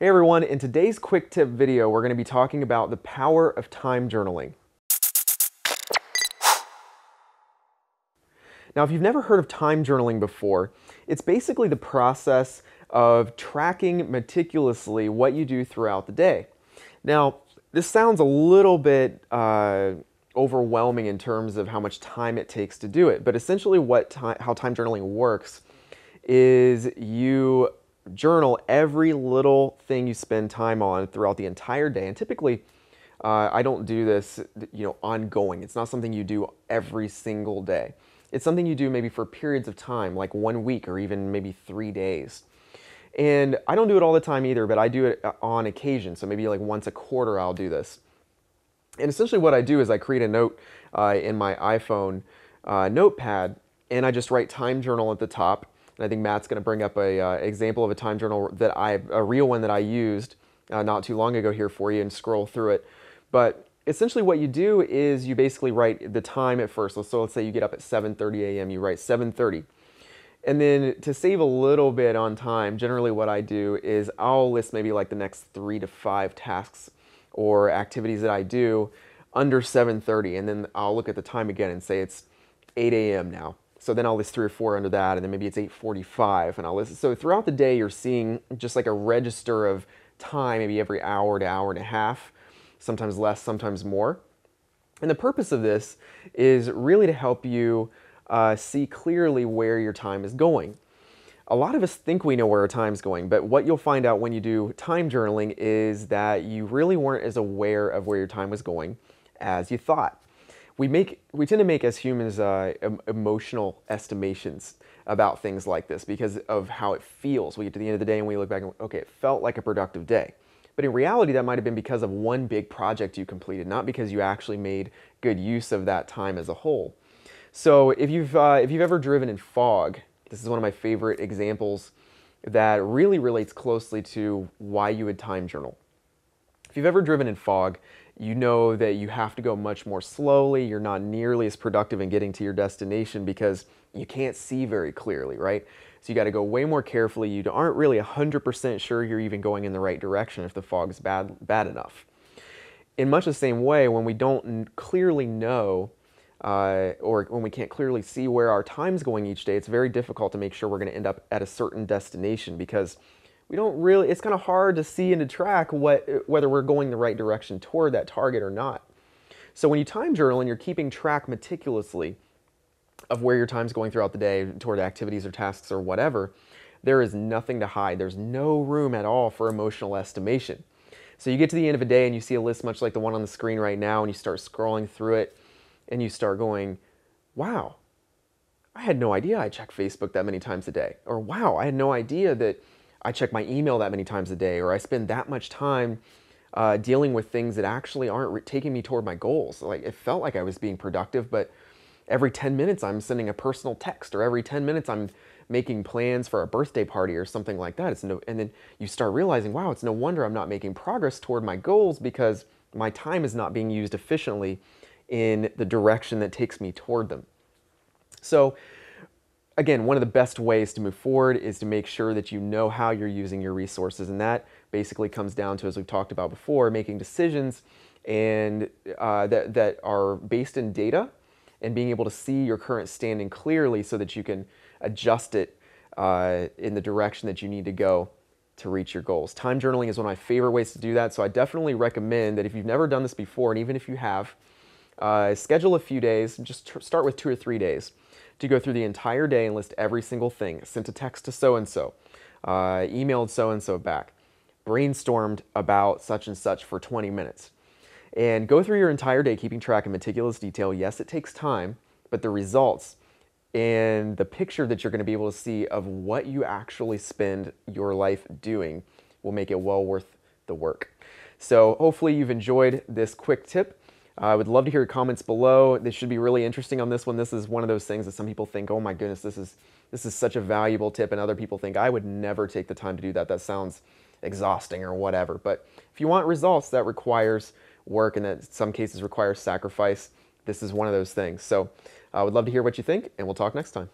Hey everyone, in today's quick tip video, we're going to be talking about the power of time journaling. Now, if you've never heard of time journaling before, it's basically the process of tracking meticulously what you do throughout the day. Now, this sounds a little bit overwhelming in terms of how much time it takes to do it, but essentially how time journaling works is you journal every little thing you spend time on throughout the entire day. And typically, I don't do this, ongoing. It's not something you do every single day. It's something you do maybe for periods of time, like 1 week or even maybe 3 days. And I don't do it all the time either, but I do it on occasion. So maybe like once a quarter I'll do this. And essentially what I do is I create a note in my iPhone notepad, and I just write time journal at the top. And I think Matt's going to bring up a example of a time journal that a real one that I used not too long ago here for you, and scroll through it. But essentially what you do is you basically write the time at first. So let's say you get up at 7:30 a.m. You write 7:30. And then to save a little bit on time, generally what I do is I'll list maybe like the next 3 to 5 tasks or activities that I do under 7:30. And then I'll look at the time again and say it's 8 a.m. now. So then I'll list 3 or 4 under that, and then maybe it's 8:45, and I'll list. So throughout the day, you're seeing just like a register of time, maybe every hour to hour and a half, sometimes less, sometimes more. And the purpose of this is really to help you see clearly where your time is going. A lot of us think we know where our time's going, but what you'll find out when you do time journaling is that you really weren't as aware of where your time was going as you thought. We tend to make, as humans, emotional estimations about things like this because of how it feels. We get to the end of the day and we look back and, okay, it felt like a productive day. But in reality, that might have been because of one big project you completed, not because you actually made good use of that time as a whole. So if you've ever driven in fog, this is one of my favorite examples that really relates closely to why you would time journal. If you've ever driven in fog, you know that you have to go much more slowly. You're not nearly as productive in getting to your destination because you can't see very clearly, right? So you got to go way more carefully. You aren't really 100% sure you're even going in the right direction if the fog is bad enough. In much the same way, when we don't clearly know or when we can't clearly see where our time's going each day, it's very difficult to make sure we're going to end up at a certain destination because we don't really, it's kind of hard to see and to track whether we're going the right direction toward that target or not. So when you time journal and you're keeping track meticulously of where your time's going throughout the day toward activities or tasks or whatever, there is nothing to hide. There's no room at all for emotional estimation. So you get to the end of a day and you see a list much like the one on the screen right now, and you start scrolling through it and you start going, wow, I had no idea I check Facebook that many times a day. Or wow, I had no idea that I check my email that many times a day, or I spend that much time dealing with things that actually aren't taking me toward my goals. Like, it felt like I was being productive, but every 10 minutes I'm sending a personal text, or every 10 minutes I'm making plans for a birthday party or something like that. And then you start realizing, wow, it's no wonder I'm not making progress toward my goals because my time is not being used efficiently in the direction that takes me toward them. So again, one of the best ways to move forward is to make sure that you know how you're using your resources. And that basically comes down to, as we've talked about before, making decisions and that are based in data and being able to see your current standing clearly so that you can adjust it in the direction that you need to go to reach your goals. Time journaling is one of my favorite ways to do that. So I definitely recommend that if you've never done this before, and even if you have, schedule a few days, just start with 2 or 3 days, to go through the entire day and list every single thing. Sent a text to so-and-so, emailed so-and-so back, brainstormed about such and such for 20 minutes. And go through your entire day keeping track in meticulous detail. Yes, it takes time, but the results and the picture that you're going to be able to see of what you actually spend your life doing will make it well worth the work. So hopefully you've enjoyed this quick tip. I would love to hear your comments below. This should be really interesting on this one. This is one of those things that some people think, oh my goodness, this is such a valuable tip, and other people think, I would never take the time to do that. That sounds exhausting or whatever. But if you want results, that requires work, and that in some cases requires sacrifice. This is one of those things. So I would love to hear what you think, and we'll talk next time.